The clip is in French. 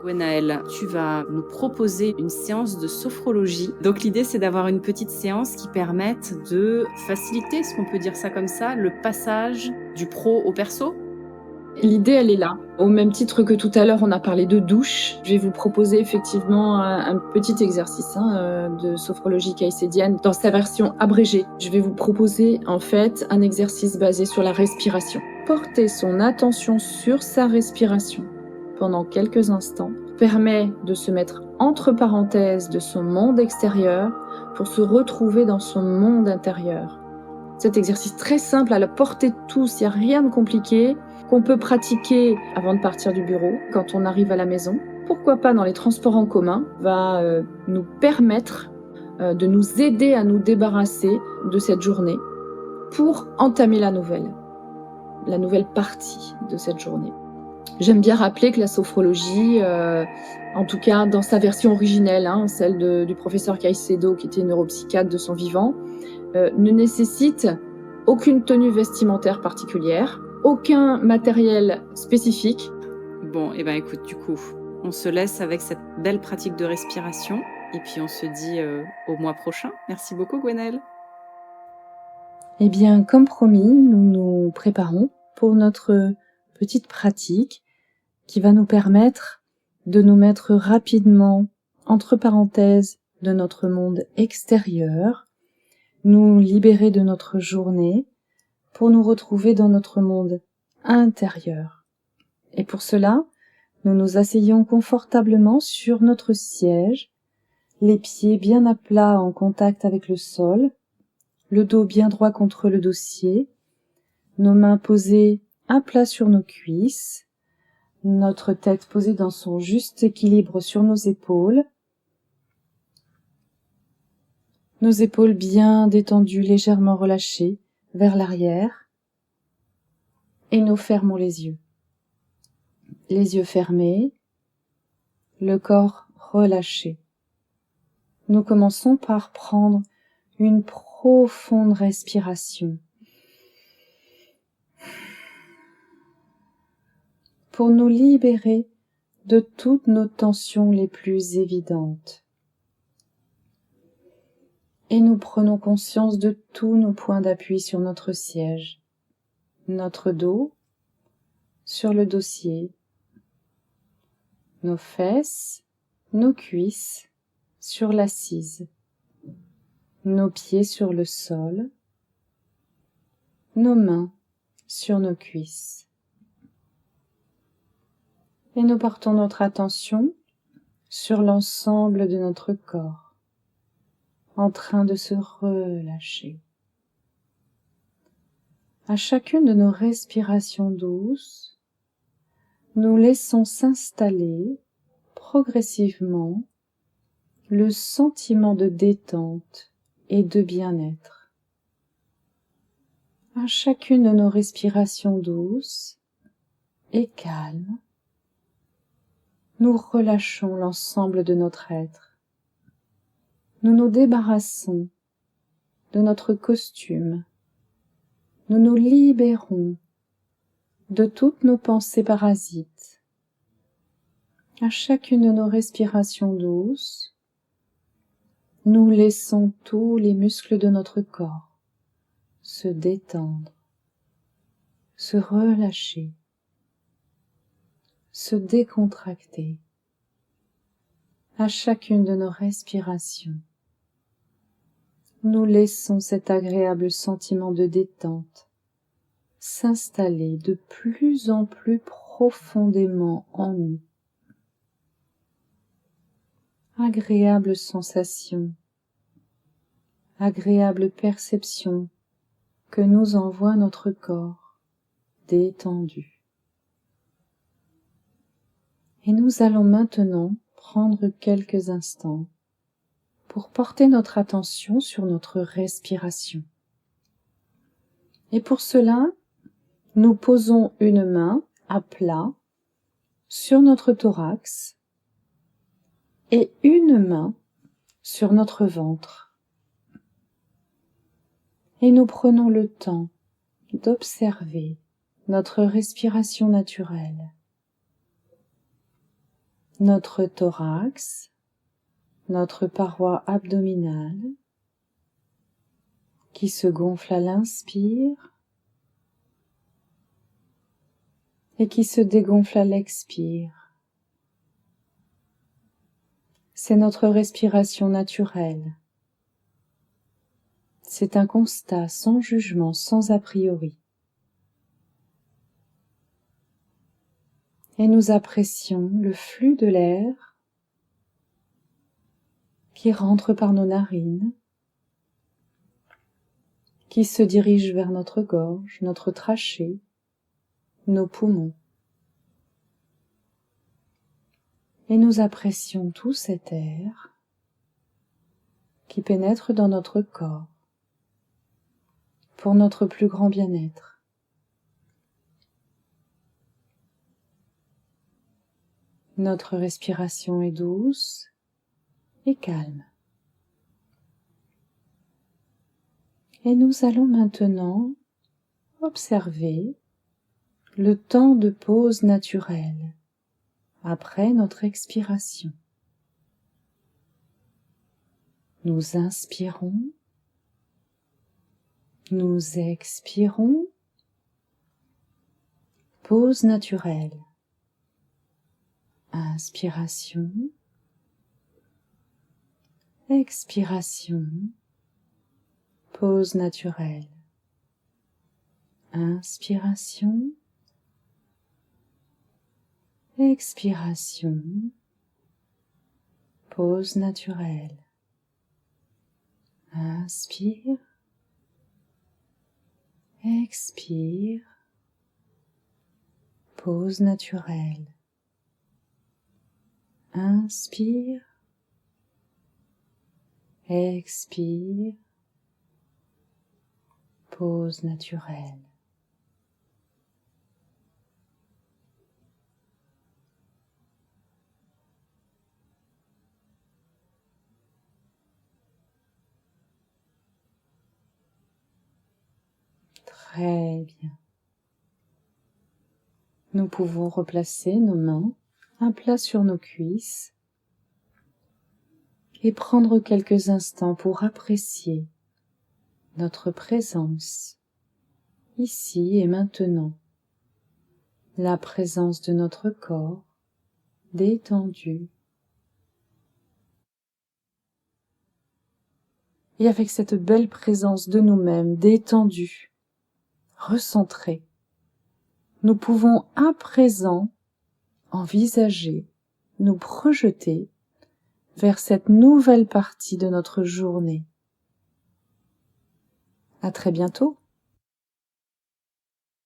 Gwenaëlle, tu vas nous proposer une séance de sophrologie. Donc l'idée, c'est d'avoir une petite séance qui permette de faciliter, est-ce qu'on peut dire ça comme ça, le passage du pro au perso? L'idée, elle est là. Au même titre que tout à l'heure, on a parlé de douche. Je vais vous proposer effectivement un petit exercice de sophrologie caïcédienne dans sa version abrégée. Je vais vous proposer en fait un exercice basé sur la respiration. Porter son attention sur sa respiration pendant quelques instants permet de se mettre entre parenthèses de son monde extérieur pour se retrouver dans son monde intérieur. Cet exercice très simple à la portée de tous, il n'y a rien de compliqué, qu'on peut pratiquer avant de partir du bureau, quand on arrive à la maison. Pourquoi pas dans les transports en commun, va nous permettre de nous aider à nous débarrasser de cette journée pour entamer la nouvelle partie de cette journée. J'aime bien rappeler que la sophrologie, en tout cas dans sa version originelle, celle du professeur Caicedo qui était neuropsychiatre de son vivant, ne nécessite aucune tenue vestimentaire particulière, aucun matériel spécifique. Bon, et ben écoute, du coup, on se laisse avec cette belle pratique de respiration et puis on se dit au mois prochain. Merci beaucoup, Gwenaëlle. Eh bien, comme promis, nous nous préparons pour notre petite pratique qui va nous permettre de nous mettre rapidement entre parenthèses de notre monde extérieur, nous libérer de notre journée pour nous retrouver dans notre monde intérieur. Et pour cela, nous nous asseyons confortablement sur notre siège, les pieds bien à plat en contact avec le sol, le dos bien droit contre le dossier, nos mains posées à plat sur nos cuisses, notre tête posée dans son juste équilibre sur nos épaules bien détendues, légèrement relâchées vers l'arrière, et nous fermons les yeux fermés, le corps relâché. Nous commençons par prendre une profonde respiration pour nous libérer de toutes nos tensions les plus évidentes. Et nous prenons conscience de tous nos points d'appui sur notre siège, notre dos, sur le dossier, nos fesses, nos cuisses sur l'assise, nos pieds sur le sol, nos mains sur nos cuisses. Et nous portons notre attention sur l'ensemble de notre corps, en train de se relâcher. À chacune de nos respirations douces, nous laissons s'installer progressivement le sentiment de détente et de bien-être. À chacune de nos respirations douces et calmes, nous relâchons l'ensemble de notre être. Nous nous débarrassons de notre costume. Nous nous libérons de toutes nos pensées parasites. À chacune de nos respirations douces, nous laissons tous les muscles de notre corps se détendre, se relâcher, se décontracter. À chacune de nos respirations, nous laissons cet agréable sentiment de détente s'installer de plus en plus profondément en nous. Agréable sensation, agréable perception que nous envoie notre corps détendu. Et nous allons maintenant prendre quelques instants pour porter notre attention sur notre respiration. Et pour cela, nous posons une main à plat sur notre thorax et une main sur notre ventre. Et nous prenons le temps d'observer notre respiration naturelle. notre thorax, notre paroi abdominale qui se gonfle à l'inspire et qui se dégonfle à l'expire. C'est notre respiration naturelle. C'est un constat sans jugement, sans a priori. Et nous apprécions le flux de l'air qui rentre par nos narines, qui se dirige vers notre gorge, notre trachée, nos poumons. Et nous apprécions tout cet air qui pénètre dans notre corps pour notre plus grand bien-être. Notre respiration est douce et calme. Et nous allons maintenant observer le temps de pause naturelle après notre expiration. Nous inspirons, nous expirons, pause naturelle. Inspiration, expiration, pause naturelle. Inspiration, expiration, pause naturelle. Inspire, expire, pause naturelle. Inspire, expire, pause naturelle. Très bien. Nous pouvons replacer nos mains à plat sur nos cuisses et prendre quelques instants pour apprécier notre présence ici et maintenant, la présence de notre corps détendu. Et avec cette belle présence de nous-mêmes détendue, recentrée, nous pouvons à présent envisager, nous projeter vers cette nouvelle partie de notre journée. À très bientôt.